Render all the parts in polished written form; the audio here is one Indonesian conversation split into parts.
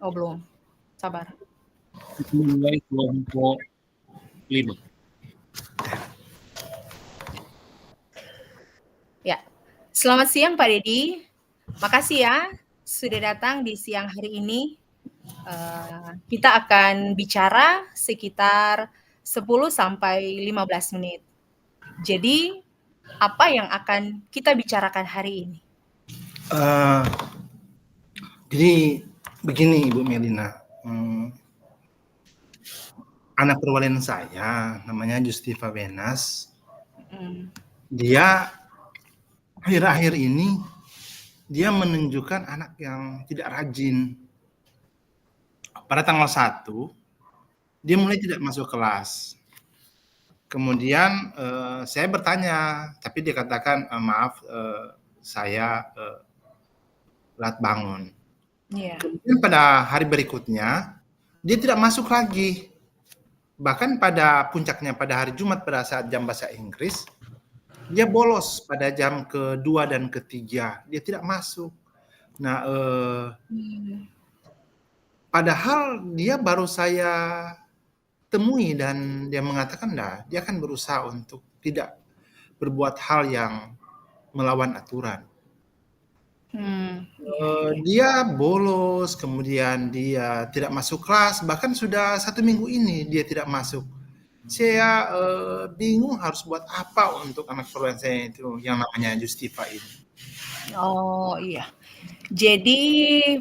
Oh belum, sabar. Mulai kelompok 5. Ya, selamat siang Pak Dedi. Makasih ya sudah datang di siang hari ini. Kita akan bicara sekitar 10 sampai 15 menit. Jadi, apa yang akan kita bicarakan hari ini? Jadi begini Ibu Melina, anak perwalian saya namanya Justiva Wenas. Dia akhir-akhir ini dia menunjukkan anak yang tidak rajin. Pada tanggal 1 dia mulai tidak masuk kelas. Kemudian saya bertanya, tapi dia katakan maaf, saya telat bangun. Yeah. Kemudian pada hari berikutnya dia tidak masuk lagi. Bahkan pada puncaknya pada hari Jumat pada saat jam bahasa Inggris, dia bolos pada jam kedua dan ketiga, dia tidak masuk. Nah, padahal dia baru saya temui dan dia mengatakan dia akan berusaha untuk tidak berbuat hal yang melawan aturan. Dia bolos, kemudian dia tidak masuk kelas, bahkan sudah 1 minggu ini dia tidak masuk. Saya bingung harus buat apa untuk anak perwalian saya itu yang namanya Justiva ini. Oh iya. Jadi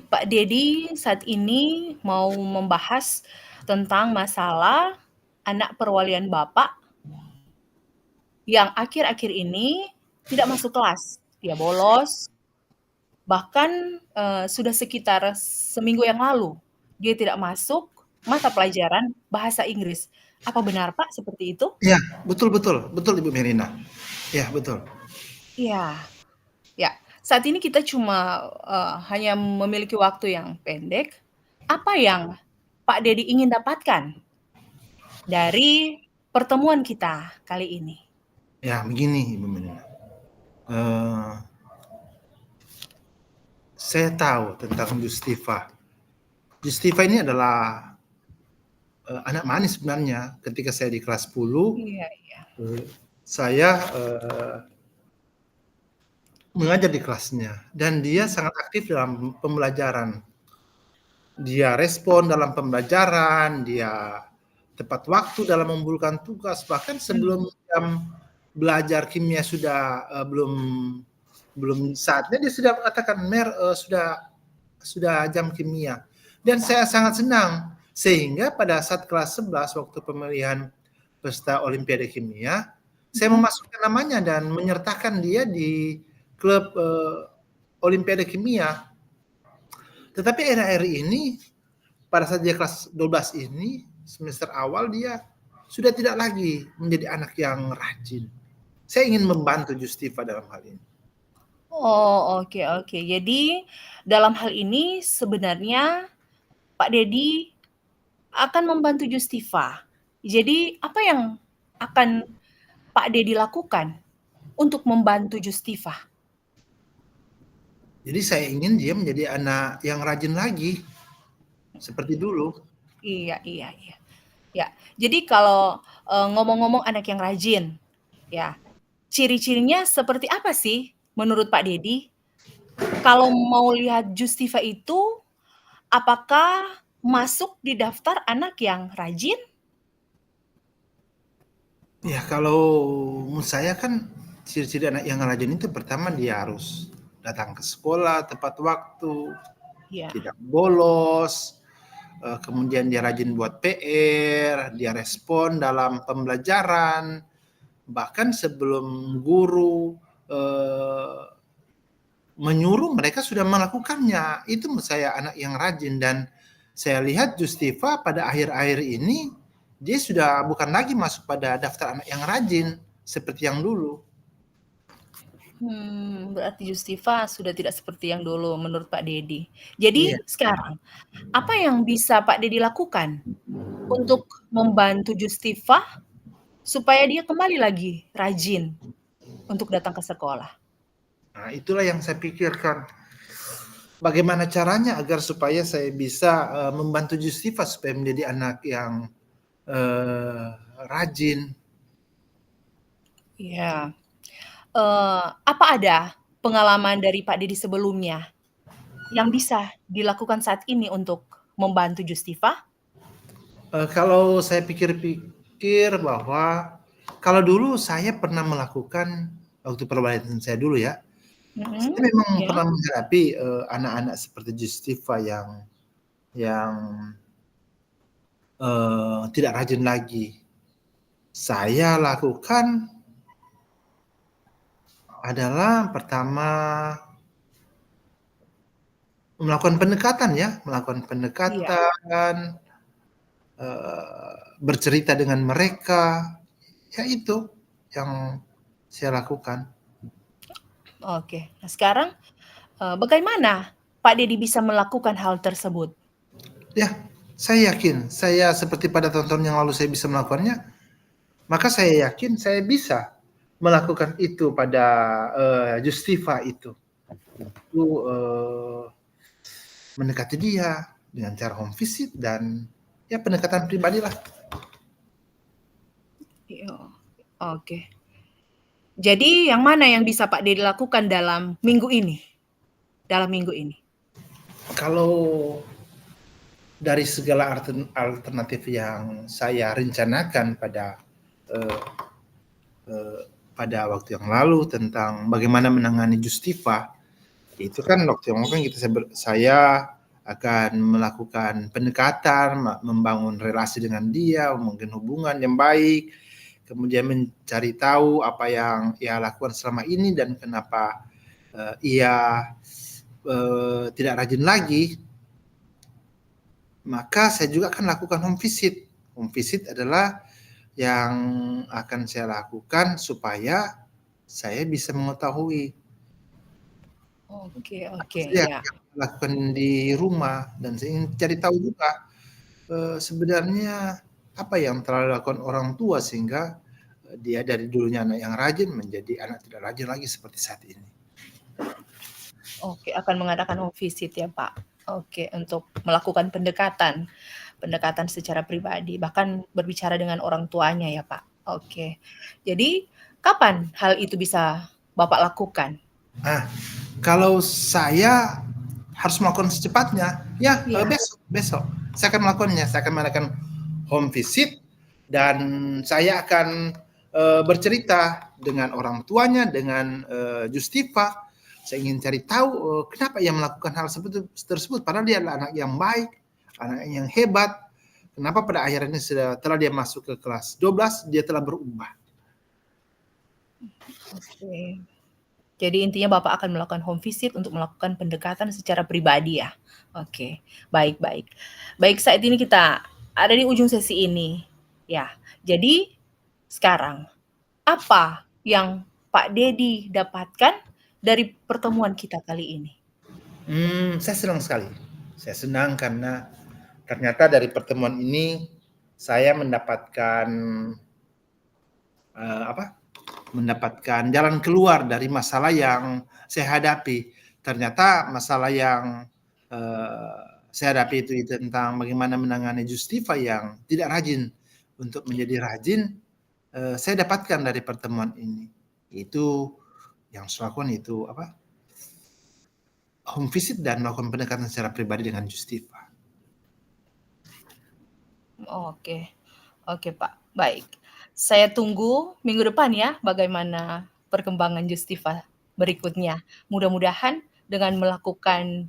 Pak Dedi saat ini mau membahas tentang masalah anak perwalian Bapak yang akhir-akhir ini tidak masuk kelas. Dia bolos, bahkan sudah sekitar seminggu yang lalu dia tidak masuk mata pelajaran bahasa Inggris. Apa benar Pak seperti itu? Ya, betul Ibu Melina. Ya, betul. Ya, saat ini kita cuma hanya memiliki waktu yang pendek. Apa yang Pak Dedi ingin dapatkan dari pertemuan kita kali ini? Ya, begini Ibu Melina. Saya tahu tentang Justiva. Justiva ini adalah anak manis sebenarnya. Ketika saya di kelas 10, saya mengajar di kelasnya dan dia sangat aktif dalam pembelajaran. Dia respon dalam pembelajaran, dia tepat waktu dalam mengumpulkan tugas, bahkan sebelum jam belajar kimia sudah belum saatnya dia sudah mengatakan, "Mer, sudah jam kimia." Dan saya sangat senang sehingga pada saat kelas 11 waktu pemilihan peserta Olimpiade Kimia, saya memasukkan namanya dan menyertakan dia di klub Olimpiade Kimia. Tetapi akhir-akhir ini pada saat dia kelas 12 ini, semester awal dia sudah tidak lagi menjadi anak yang rajin. Saya ingin membantu Justiva dalam hal ini. Oh, oke. Jadi dalam hal ini sebenarnya Pak Dedi akan membantu Justiva. Jadi apa yang akan Pak Dedi lakukan untuk membantu Justiva? Jadi saya ingin dia menjadi anak yang rajin lagi seperti dulu. Iya. Ya, jadi kalau ngomong-ngomong anak yang rajin, ya, ciri-cirinya seperti apa sih menurut Pak Dedi? Kalau mau lihat Justiva itu, apakah masuk di daftar anak yang rajin? Ya, kalau menurut saya kan ciri-ciri anak yang rajin itu pertama dia harus datang ke sekolah tepat waktu, tidak bolos, kemudian dia rajin buat PR, dia respon dalam pembelajaran, bahkan sebelum guru menyuruh mereka sudah melakukannya. Itu menurut saya anak yang rajin dan saya lihat Justiva pada akhir-akhir ini dia sudah bukan lagi masuk pada daftar anak yang rajin seperti yang dulu. Berarti Justiva sudah tidak seperti yang dulu menurut Pak Dedi. Jadi sekarang, apa yang bisa Pak Dedi lakukan untuk membantu Justiva supaya dia kembali lagi rajin untuk datang ke sekolah? Nah, itulah yang saya pikirkan. bagaimana caranya agar supaya saya bisa membantu Justifa supaya menjadi anak yang rajin. Iya. Apa ada pengalaman dari Pak Dedi sebelumnya yang bisa dilakukan saat ini untuk membantu Justifa? Kalau saya pikir-pikir bahwa kalau dulu saya pernah melakukan waktu perwalian saya dulu ya, saya memang Ya. pernah menghadapi anak-anak seperti Justifa yang tidak rajin lagi. Saya lakukan adalah pertama melakukan pendekatan ya, Iya. bercerita dengan mereka, ya itu yang saya lakukan. Oke. Nah sekarang, bagaimana Pak Dedi bisa melakukan hal tersebut? Ya, saya yakin, saya seperti pada tahun-tahun yang lalu saya bisa melakukannya, maka saya yakin saya bisa melakukan itu pada Justifa itu. Itu mendekati dia dengan cara home visit dan ya pendekatan pribadi lah. Iya. Oke. Jadi yang mana yang bisa Pak Dedi lakukan dalam minggu ini? Kalau dari segala alternatif yang saya rencanakan pada waktu yang lalu tentang bagaimana menangani Justifa, itu kan waktu yang lalu kan saya akan melakukan pendekatan, membangun relasi dengan dia, mungkin hubungan yang baik, kemudian mencari tahu apa yang ia lakukan selama ini dan kenapa ia tidak rajin lagi. Maka saya juga akan lakukan home visit. Home visit adalah yang akan saya lakukan supaya saya bisa mengetahui Oke, yang ya. lakukan di rumah, dan saya ingin cari tahu juga sebenarnya apa yang telah dilakukan orang tua sehingga dia dari dulunya anak yang rajin menjadi anak tidak rajin lagi seperti saat ini. Oke, akan mengadakan home visit ya Pak. Oke, untuk melakukan pendekatan secara pribadi, bahkan berbicara dengan orang tuanya ya Pak. Oke. Jadi kapan hal itu bisa Bapak lakukan? Kalau saya harus melakukan secepatnya, ya Iya. besok saya akan melakukannya. Saya akan melakukan home visit dan saya akan bercerita dengan orang tuanya, dengan Justifa. Saya ingin cari tahu kenapa ia melakukan hal tersebut, padahal dia adalah anak yang baik, anak yang hebat. Kenapa pada akhirnya setelah dia masuk ke kelas 12 dia telah berubah? Oke. Jadi intinya Bapak akan melakukan home visit untuk melakukan pendekatan secara pribadi ya? Oke, baik. Baik, saat ini kita ada di ujung sesi ini, ya. Jadi sekarang, apa yang Pak Dedi dapatkan dari pertemuan kita kali ini? Saya senang sekali. Saya senang karena ternyata dari pertemuan ini saya mendapatkan mendapatkan jalan keluar dari masalah yang saya hadapi. Ternyata masalah yang saya hadapi itu tentang bagaimana menangani Justifa yang tidak rajin untuk menjadi rajin. Saya dapatkan dari pertemuan ini. Itu yang saya lakukan itu home visit dan melakukan pendekatan secara pribadi dengan Justifa. Oke Pak, baik. Saya tunggu minggu depan ya bagaimana perkembangan Justifa berikutnya. Mudah-mudahan dengan melakukan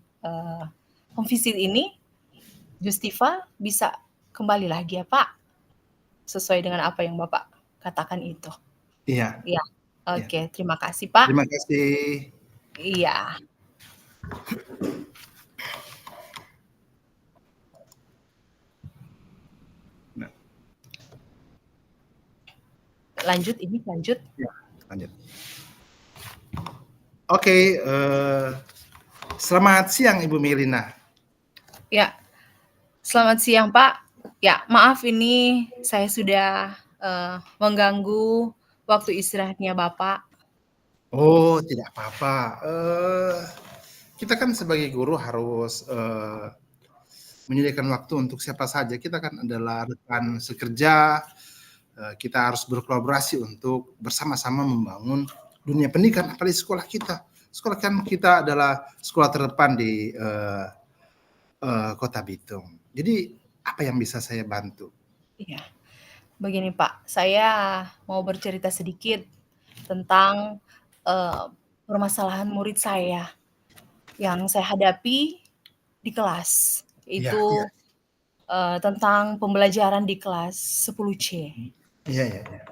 home visit ini, Justifa bisa kembali lagi ya Pak, sesuai dengan apa yang Bapak katakan itu. Iya. Iya. Oke, terima kasih Pak. Terima kasih. Iya. Lanjut. Ya, lanjut. Oke, selamat siang Ibu Melina. Ya, selamat siang Pak. Ya, maaf ini saya sudah mengganggu waktu istirahatnya Bapak. Oh, tidak apa-apa. kita kan sebagai guru harus menyediakan waktu untuk siapa saja. Kita kan adalah rekan sekerja, kita harus berkolaborasi untuk bersama-sama membangun dunia pendidikan, apalagi sekolah kita. Sekolah kan kita adalah sekolah terdepan di Kota Bitung. Jadi apa yang bisa saya bantu? Iya, begini Pak, saya mau bercerita sedikit tentang permasalahan murid saya yang saya hadapi di kelas, Iya, itu iya. tentang pembelajaran di kelas 10C. Iya, iya, iya.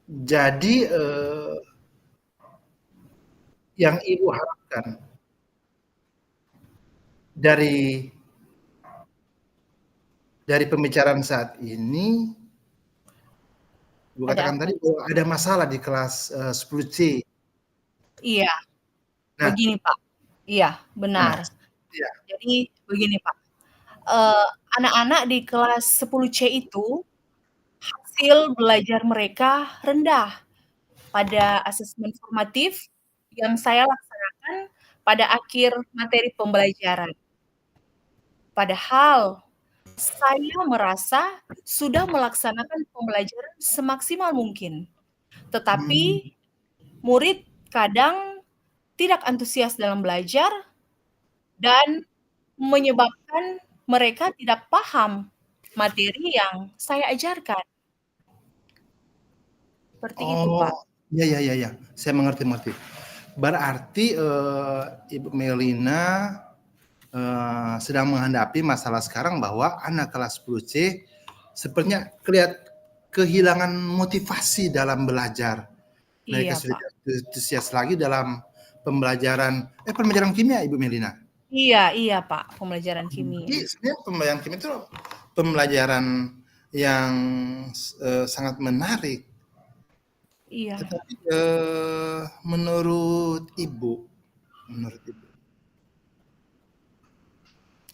Jadi yang Ibu harapkan dari pembicaraan saat ini, Ibu Ada katakan apa? tadi bahwa ada masalah di kelas 10C. Iya, Nah, begini Pak. Iya, gimana? benar. Iya. Jadi begini Pak, anak-anak di kelas 10C itu hasil belajar mereka rendah pada asesmen formatif yang saya laksanakan pada akhir materi pembelajaran. Padahal saya merasa sudah melaksanakan pembelajaran semaksimal mungkin, tetapi murid kadang tidak antusias dalam belajar dan menyebabkan mereka tidak paham materi yang saya ajarkan. Seperti itu, Pak. Oh, iya, iya, iya, iya. Saya mengerti. Berarti Ibu Melina sedang menghadapi masalah sekarang bahwa anak kelas 10C sepertinya kehilangan motivasi dalam belajar. Mereka Iya, sudah Pak. tidak antusias lagi dalam pembelajaran kimia, Ibu Melina. Iya, Pak, pembelajaran Jadi kimia. sebenarnya pembelajaran kimia itu pembelajaran yang sangat menarik. Iya, Tetapi menurut Ibu,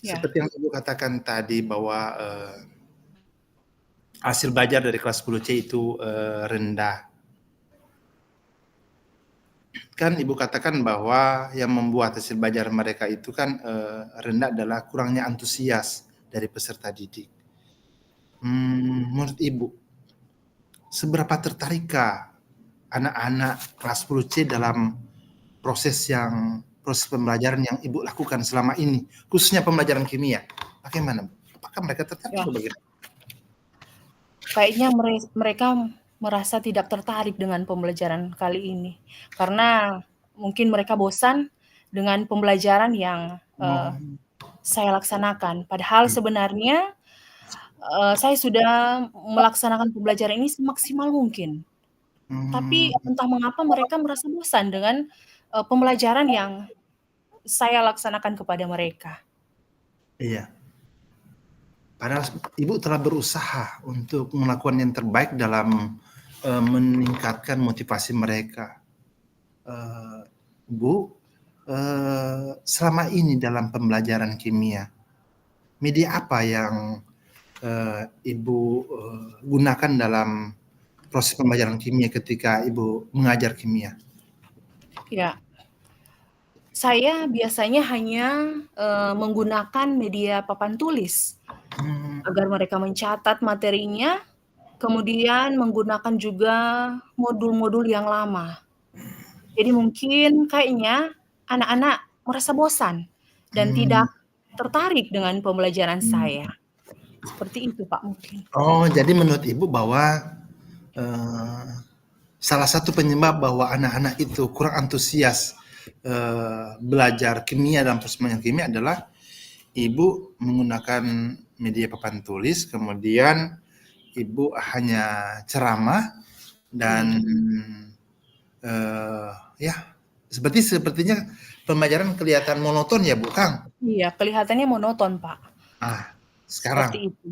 ya, seperti yang Ibu katakan tadi bahwa hasil belajar dari kelas 10C itu rendah. Kan Ibu katakan bahwa yang membuat hasil belajar mereka itu kan rendah adalah kurangnya antusias dari peserta didik. Menurut Ibu, seberapa tertarikkah anak-anak kelas 10C dalam proses pembelajaran yang Ibu lakukan selama ini, khususnya pembelajaran kimia? Bagaimana? Apakah mereka tertarik ya. atau bagaimana? Kayaknya mereka merasa tidak tertarik dengan pembelajaran kali ini, karena mungkin mereka bosan dengan pembelajaran yang saya laksanakan. Padahal sebenarnya saya sudah melaksanakan pembelajaran ini semaksimal mungkin. Tapi entah mengapa mereka merasa bosan dengan pembelajaran yang saya laksanakan kepada mereka. Iya. Padahal Ibu telah berusaha untuk melakukan yang terbaik dalam meningkatkan motivasi mereka. Bu, selama ini dalam pembelajaran kimia, media apa yang Ibu gunakan dalam proses pembelajaran kimia ketika Ibu mengajar kimia? Ya, saya biasanya hanya menggunakan media papan tulis agar mereka mencatat materinya, kemudian menggunakan juga modul-modul yang lama. Jadi mungkin kayaknya anak-anak merasa bosan dan tidak tertarik dengan pembelajaran saya. Seperti itu, Pak, mungkin. Oh, jadi menurut Ibu bahwa salah satu penyebab bahwa anak-anak itu kurang antusias belajar kimia dalam proses pembelajaran kimia adalah Ibu menggunakan media papan tulis, kemudian Ibu hanya ceramah dan ya sepertinya pembelajaran kelihatan monoton ya Bu Kang. Iya, kelihatannya monoton, Pak. Sekarang Seperti itu.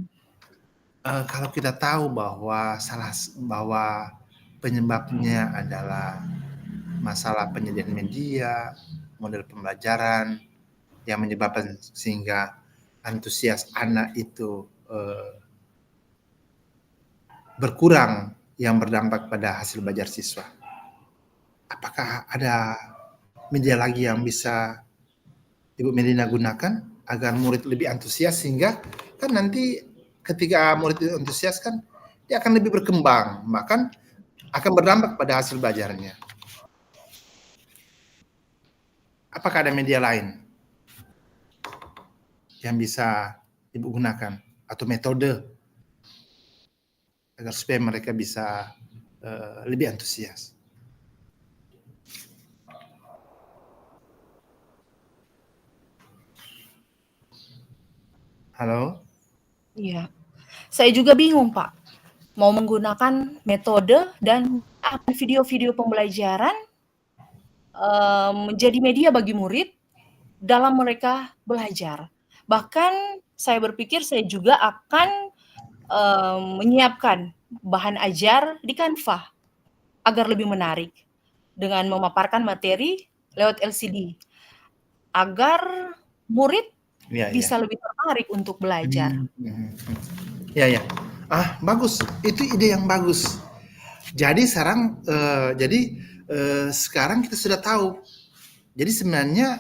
kalau kita tahu bahwa penyebabnya adalah masalah penyediaan media, model pembelajaran yang menyebabkan sehingga antusias anak itu berkurang. yang berdampak pada hasil belajar siswa. Apakah ada media lagi yang bisa Ibu Melina gunakan agar murid lebih antusias, sehingga kan nanti ketika murid itu antusias kan dia akan lebih berkembang, bahkan akan berdampak pada hasil belajarnya. Apakah ada media lain yang bisa Ibu gunakan atau metode agar supaya mereka bisa lebih antusias? Halo? Iya. Saya juga bingung, Pak. Mau menggunakan metode dan video-video pembelajaran menjadi media bagi murid dalam mereka belajar. Bahkan saya berpikir saya juga akan menyiapkan bahan ajar di Canva agar lebih menarik dengan memaparkan materi lewat LCD agar murid bisa lebih tertarik untuk belajar. Ya. Bagus. Itu ide yang bagus. Jadi sekarang kita sudah tahu. Jadi sebenarnya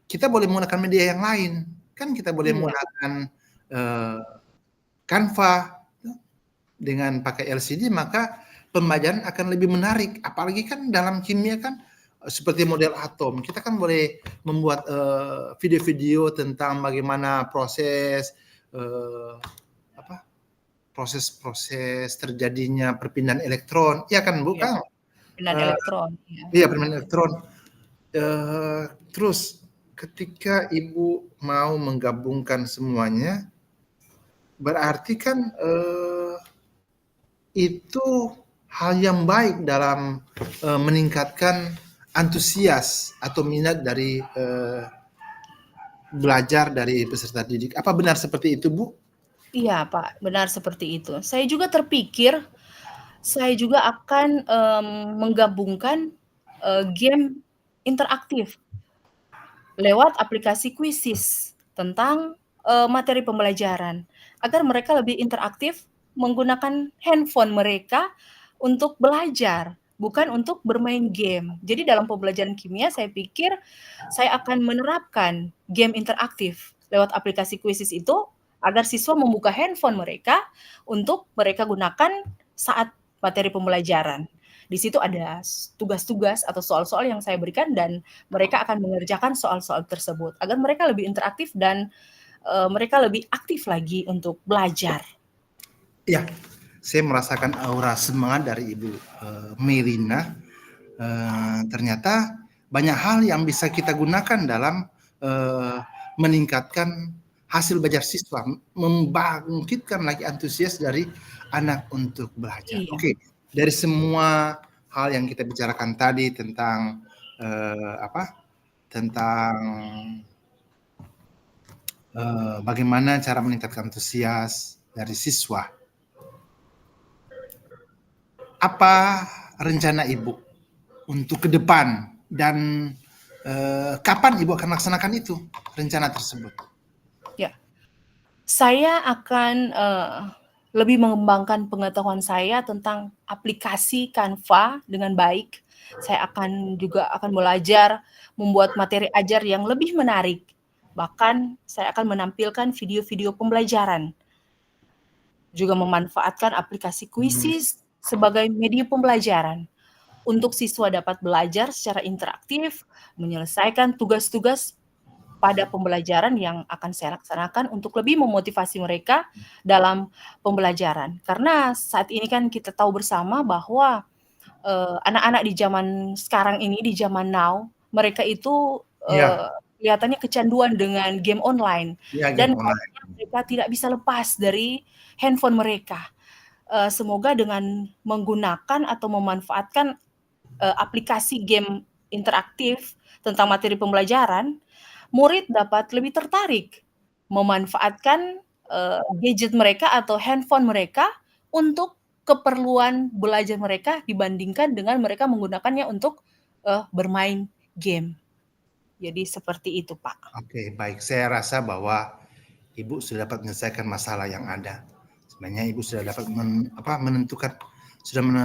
kita boleh menggunakan media yang lain. Kan kita boleh menggunakan Canva dengan pakai LCD, maka pembelajaran akan lebih menarik. Apalagi kan dalam kimia kan seperti model atom, kita kan boleh membuat video-video tentang bagaimana proses terjadinya perpindahan elektron, ya kan Bu? Ya, perpindahan elektron. Iya, perpindahan elektron. Terus ketika Ibu mau menggabungkan semuanya, berarti kan itu hal yang baik dalam meningkatkan antusias atau minat dari belajar dari peserta didik. Apa benar seperti itu, Bu? Iya, Pak, benar seperti itu. Saya juga terpikir, saya juga akan menggabungkan game interaktif lewat aplikasi Quizizz tentang materi pembelajaran, agar mereka lebih interaktif menggunakan handphone mereka untuk belajar, bukan untuk bermain game. Jadi dalam pembelajaran kimia saya pikir saya akan menerapkan game interaktif lewat aplikasi Quizizz itu agar siswa membuka handphone mereka untuk mereka gunakan saat materi pembelajaran. Di situ ada tugas-tugas atau soal-soal yang saya berikan dan mereka akan mengerjakan soal-soal tersebut agar mereka lebih interaktif dan mereka lebih aktif lagi untuk belajar. Ya, saya merasakan aura semangat dari Ibu Melina. Ternyata banyak hal yang bisa kita gunakan dalam meningkatkan hasil belajar siswa, membangkitkan lagi antusias dari anak untuk belajar. Iya. Oke, dari semua hal yang kita bicarakan tadi tentang bagaimana cara meningkatkan antusias dari siswa, apa rencana Ibu untuk ke depan dan kapan Ibu akan laksanakan itu, rencana tersebut? Ya, saya akan lebih mengembangkan pengetahuan saya tentang aplikasi Canva dengan baik. Saya akan belajar membuat materi ajar yang lebih menarik. Bahkan saya akan menampilkan video-video pembelajaran. Juga memanfaatkan aplikasi Quizizz sebagai media pembelajaran untuk siswa dapat belajar secara interaktif, menyelesaikan tugas-tugas pada pembelajaran yang akan saya laksanakan untuk lebih memotivasi mereka dalam pembelajaran. Karena saat ini kan kita tahu bersama bahwa anak-anak di zaman sekarang ini, di zaman now, mereka itu kelihatannya kecanduan dengan game online. Dan mereka tidak bisa lepas dari handphone mereka. Semoga dengan menggunakan atau memanfaatkan aplikasi game interaktif tentang materi pembelajaran, murid dapat lebih tertarik memanfaatkan gadget mereka atau handphone mereka untuk keperluan belajar mereka dibandingkan dengan mereka menggunakannya untuk bermain game. Jadi seperti itu, Pak. Oke, baik. Saya rasa bahwa Ibu sudah dapat menyelesaikan masalah yang ada. sebenarnya Ibu sudah dapat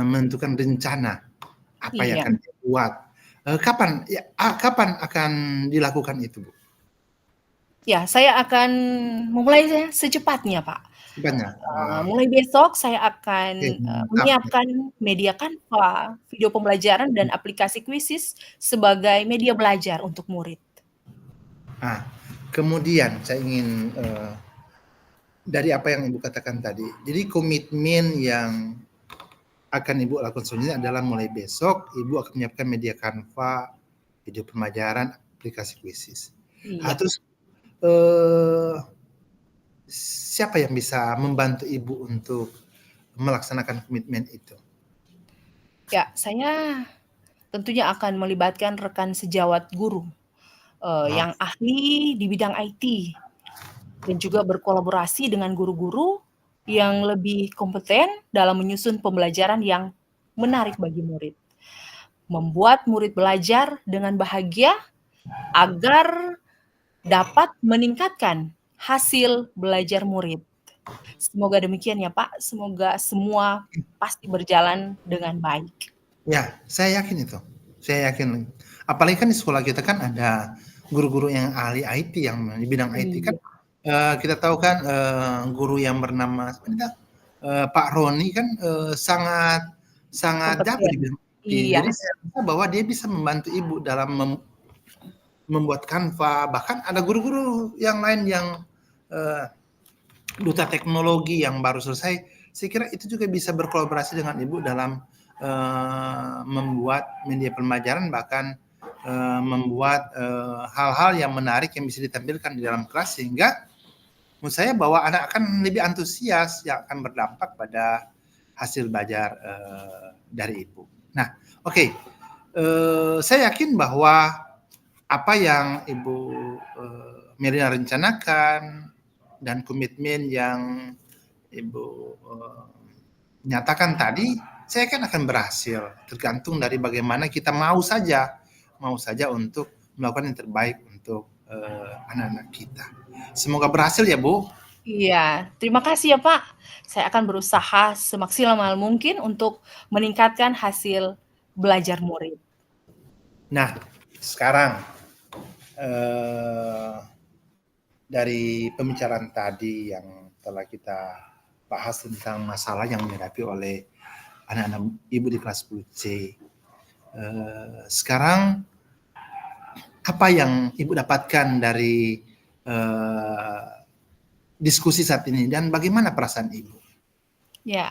menentukan rencana apa yang Iya. akan dibuat. Kapan akan dilakukan itu, Bu? Ya, saya akan memulai secepatnya, Pak. Secepatnya. Mulai besok saya akan Oke, mantap. menyiapkan media Canva, video pembelajaran dan aplikasi Quizizz sebagai media belajar untuk murid. Kemudian saya ingin dari apa yang Ibu katakan tadi. Jadi komitmen yang akan Ibu lakukan selanjutnya adalah mulai besok Ibu akan menyiapkan media Canva, video pembelajaran, aplikasi Quizizz. Iya. Terus siapa yang bisa membantu Ibu untuk melaksanakan komitmen itu? Ya, saya tentunya akan melibatkan rekan sejawat guru yang ahli di bidang IT dan juga berkolaborasi dengan guru-guru yang lebih kompeten dalam menyusun pembelajaran yang menarik bagi murid. Membuat murid belajar dengan bahagia agar dapat meningkatkan hasil belajar murid. Semoga demikian ya Pak, semoga semua pasti berjalan dengan baik. Ya, saya yakin itu. Saya yakin. Apalagi kan di sekolah kita kan ada guru-guru yang ahli IT yang di bidang IT kan. Kita tahu kan guru yang bernama Pak Roni kan sangat jago di bidang IT. Iya. Jadi saya rasa bahwa dia bisa membantu Ibu dalam membuat Canva. Bahkan ada guru-guru yang lain yang duta teknologi yang baru selesai. Saya kira itu juga bisa berkolaborasi dengan Ibu dalam membuat media pembelajaran, bahkan membuat hal-hal yang menarik yang bisa ditampilkan di dalam kelas, sehingga menurut saya bahwa anak akan lebih antusias yang akan berdampak pada hasil belajar dari Ibu. Nah, oke. Saya yakin bahwa apa yang Ibu Melina rencanakan dan komitmen yang Ibu nyatakan tadi, saya kan akan berhasil, tergantung dari bagaimana kita mau saja untuk melakukan yang terbaik untuk anak-anak kita. Semoga berhasil ya Bu. Iya, terima kasih ya Pak. Saya akan berusaha semaksimal mungkin untuk meningkatkan hasil belajar murid. Nah, sekarang dari pembicaraan tadi yang telah kita bahas tentang masalah yang dihadapi oleh anak-anak Ibu di kelas 10C. Sekarang apa yang Ibu dapatkan dari diskusi saat ini dan bagaimana perasaan Ibu? Ya,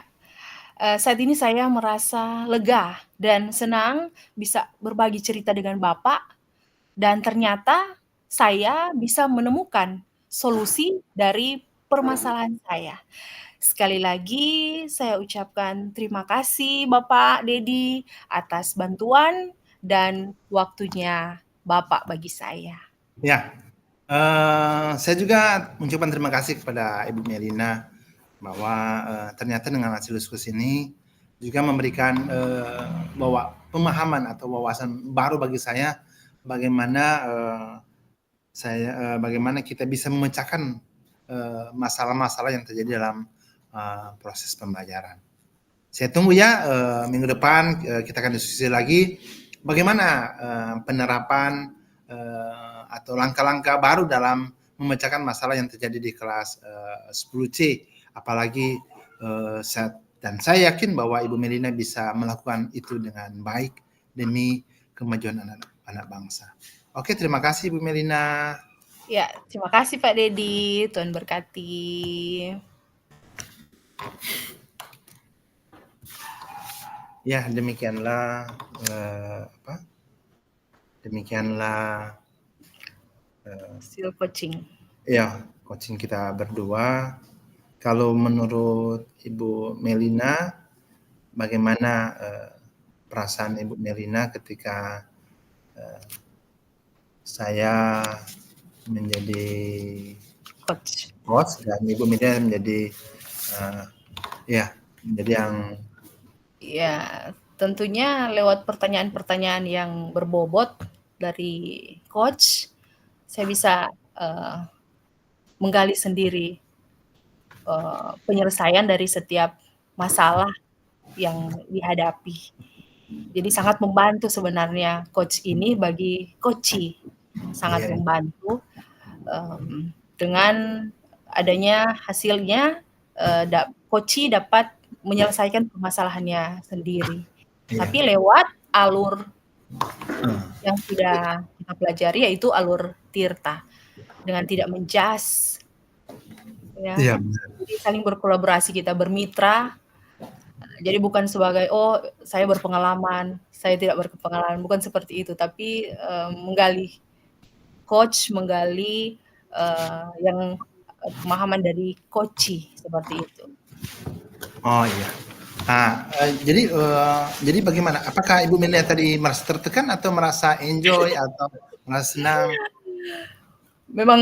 saat ini saya merasa lega dan senang bisa berbagi cerita dengan Bapak, dan ternyata saya bisa menemukan solusi dari permasalahan saya. Sekali lagi saya ucapkan terima kasih Bapak Dedi atas bantuan dan waktunya Bapak bagi saya. Ya, saya juga mengucapkan terima kasih kepada Ibu Melina bahwa ternyata dengan hasil diskusi ini juga memberikan bahwa pemahaman atau wawasan baru bagi saya bagaimana bagaimana kita bisa memecahkan masalah-masalah yang terjadi dalam proses pembelajaran. Saya tunggu ya minggu depan kita akan diskusi lagi bagaimana penerapan atau langkah-langkah baru dalam memecahkan masalah yang terjadi di kelas 10C. Apalagi dan saya yakin bahwa Ibu Melina bisa melakukan itu dengan baik demi kemajuan anak bangsa. Oke, terima kasih Ibu Melina. Ya, terima kasih Pak Dedi. Tuhan berkati. Ya, demikianlah hasil coaching. Ya, coaching kita berdua. Kalau menurut Ibu Melina, bagaimana perasaan Ibu Melina ketika saya menjadi coach dan Ibu Melina menjadi menjadi yang tentunya lewat pertanyaan-pertanyaan yang berbobot dari coach, saya bisa menggali sendiri penyelesaian dari setiap masalah yang dihadapi. Jadi sangat membantu sebenarnya coach ini bagi coachee, sangat Iya. membantu, dengan adanya hasilnya, coachee dapat menyelesaikan permasalahannya sendiri. Iya. Tapi lewat alur yang Hmm. sudah kita pelajari, yaitu alur tirta, dengan tidak menjudge, ya. Iya, benar. Jadi saling berkolaborasi, kita bermitra. Jadi bukan sebagai, "Oh, saya berpengalaman, saya tidak berpengalaman," bukan seperti itu, tapi, menggali coach, menggali, yang pemahaman dari coachee, seperti itu. Oh, iya. Nah, jadi bagaimana? Apakah Ibu Melia tadi merasa tertekan atau merasa enjoy atau merasa senang? Memang,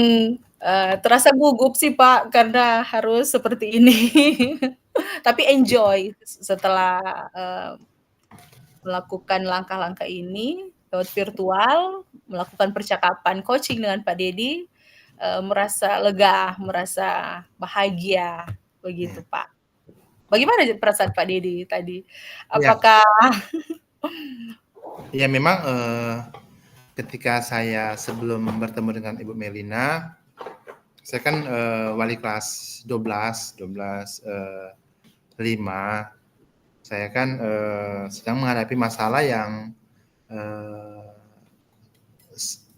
terasa gugup sih, Pak, karena harus seperti ini. Tapi enjoy setelah, melakukan langkah-langkah ini lewat virtual, melakukan percakapan coaching dengan Pak Dedi, merasa lega, merasa bahagia, begitu, Iya. Pak. Bagaimana perasaan Pak Dedi tadi? Iya. Apakah Ya memang, ketika saya sebelum bertemu dengan Ibu Melina, saya kan, wali kelas 12, 5. Saya kan, sedang menghadapi masalah yang,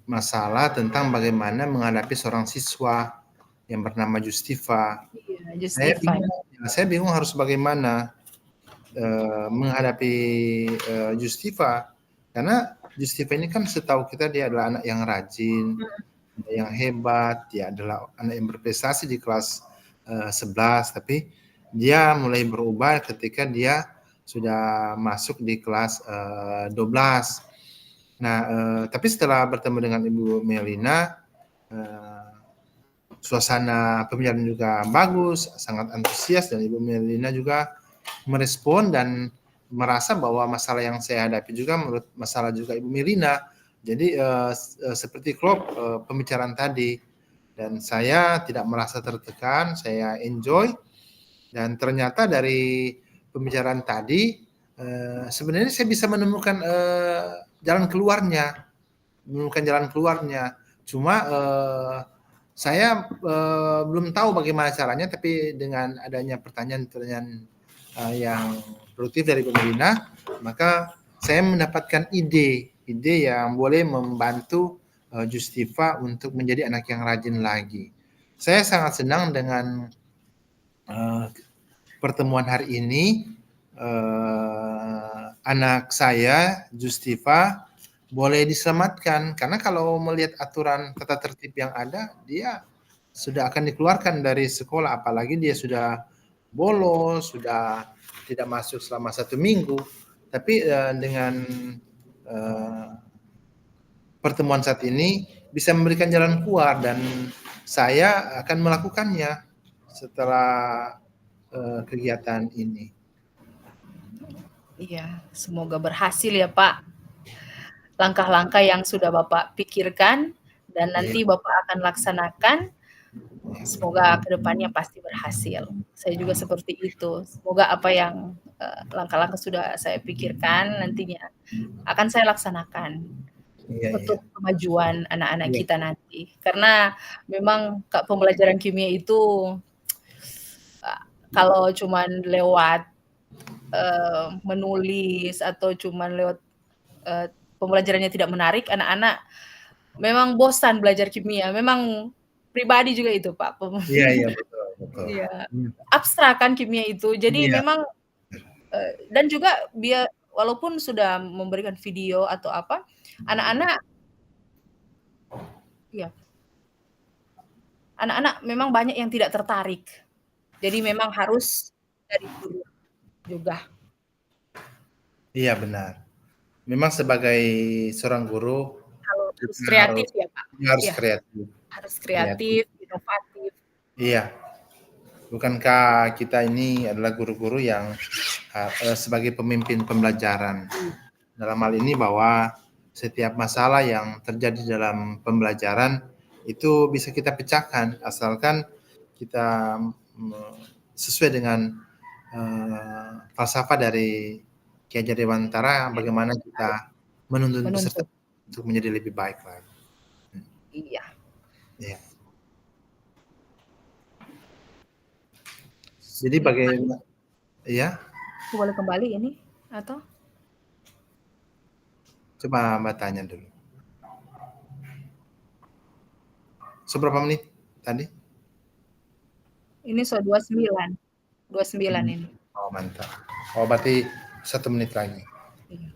masalah tentang bagaimana menghadapi seorang siswa yang bernama Justifa. Iya, Saya Justifa. bingung harus bagaimana, menghadapi, Justifa, karena Justifa ini kan setahu kita dia adalah anak yang rajin, yang hebat, dia adalah anak yang berprestasi di kelas, 11, tapi dia mulai berubah ketika dia sudah masuk di kelas, 12. Nah, tapi setelah bertemu dengan Ibu Melina, suasana pembelajaran juga bagus, sangat antusias, dan Ibu Melina juga merespon dan merasa bahwa masalah yang saya hadapi juga menurut masalah juga Ibu Melina. Jadi, seperti klop, pembicaraan tadi, dan saya tidak merasa tertekan, saya enjoy, dan ternyata dari pembicaraan tadi, sebenarnya saya bisa menemukan, jalan keluarnya. Cuma, saya, belum tahu bagaimana caranya, tapi dengan adanya pertanyaan-pertanyaan, yang produktif dari Bu Melina, maka saya mendapatkan ide yang boleh membantu, Justifa untuk menjadi anak yang rajin lagi. Saya sangat senang dengan, pertemuan hari ini, anak saya, Justifa, boleh diselamatkan, karena kalau melihat aturan tata tertib yang ada, dia sudah akan dikeluarkan dari sekolah, apalagi dia sudah bolos, sudah tidak masuk selama 1 minggu. Tapi, dengan, pertemuan saat ini bisa memberikan jalan keluar, dan saya akan melakukannya setelah, kegiatan ini. Iya, semoga berhasil ya, Pak. Langkah-langkah yang sudah Bapak pikirkan dan nanti Iya. Bapak akan laksanakan, semoga ke depannya pasti berhasil. Saya juga seperti itu. Semoga apa yang, langkah-langkah sudah saya pikirkan nantinya akan saya laksanakan Iya. untuk kemajuan anak-anak Iya. kita nanti. Karena memang pembelajaran kimia itu kalau cuman lewat, menulis atau cuman lewat, pembelajarannya tidak menarik, anak-anak memang bosan belajar kimia. Memang pribadi juga itu, Pak. Iya, betul. Iya, abstrak kan kimia itu. Jadi Iya. memang, dan juga walaupun sudah memberikan video atau apa, anak-anak iya. Anak-anak memang banyak yang tidak tertarik. Jadi memang harus dari guru juga. Iya, benar. Memang sebagai seorang guru Harus kreatif ya, Pak. harus Iya. kreatif. Harus kreatif, inovatif. Iya. Bukankah kita ini adalah guru-guru yang, sebagai pemimpin pembelajaran. Dalam hal ini bahwa setiap masalah yang terjadi dalam pembelajaran itu bisa kita pecahkan, asalkan kita sesuai dengan falsafah dari Ki Hajar Dewantara, bagaimana kita menuntun peserta untuk menjadi lebih baik lagi. Iya. Ya. Jadi bagaimana? Ya. Boleh kembali ini atau? Coba Mbak tanya dulu. Seberapa menit tadi? Ini 29 ini. Oh mantap. Oh berarti 1 menit lagi. Iya.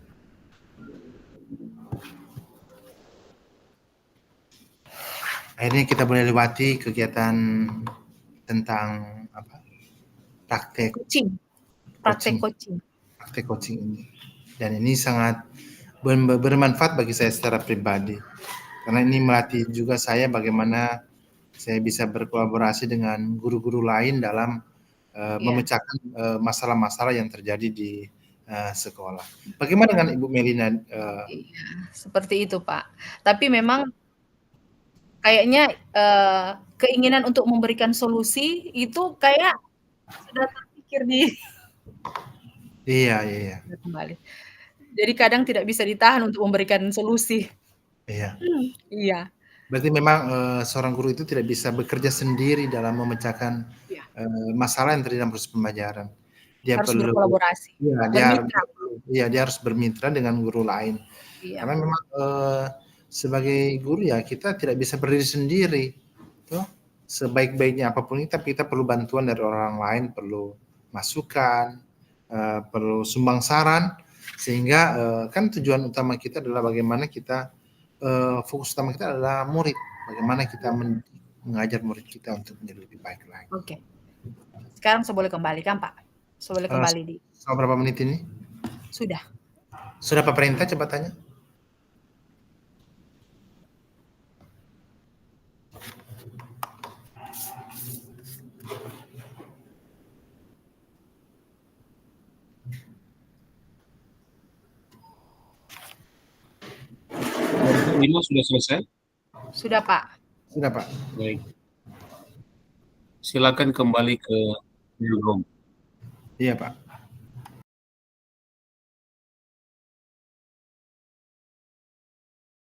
Akhirnya kita boleh lewati kegiatan tentang apa? Praktek coaching ini. Dan ini sangat bermanfaat bagi saya secara pribadi. Karena ini melatih juga saya bagaimana saya bisa berkolaborasi dengan guru-guru lain dalam memecahkan masalah-masalah yang terjadi di sekolah. Bagaimana dengan Ibu Melina? Iya, seperti itu Pak. Tapi memang kayaknya keinginan untuk memberikan solusi itu kayak sudah terpikir di Iya. Kembali. Jadi kadang tidak bisa ditahan untuk memberikan solusi. Iya. Iya. Berarti memang seorang guru itu tidak bisa bekerja sendiri dalam memecahkan masalah yang terjadi dalam proses pembelajaran. Dia harus perlu berkolaborasi. Dia harus bermitra dengan guru lain. Iya. Karena memang sebagai guru ya kita tidak bisa berdiri sendiri. Tuh, sebaik-baiknya apapun tapi kita perlu bantuan dari orang lain, perlu masukan, perlu sumbang saran, sehingga kan tujuan utama kita adalah bagaimana kita fokus utama kita adalah murid, bagaimana kita mengajar murid kita untuk menjadi lebih baik lagi. Oke. Sekarang saya boleh kembali kan Pak? Saya boleh kembali di. Selama berapa menit ini? Sudah Pak Perintah, coba tanya. Lima sudah selesai? Sudah Pak. Baik. Silakan kembali ke newsroom. Iya Pak.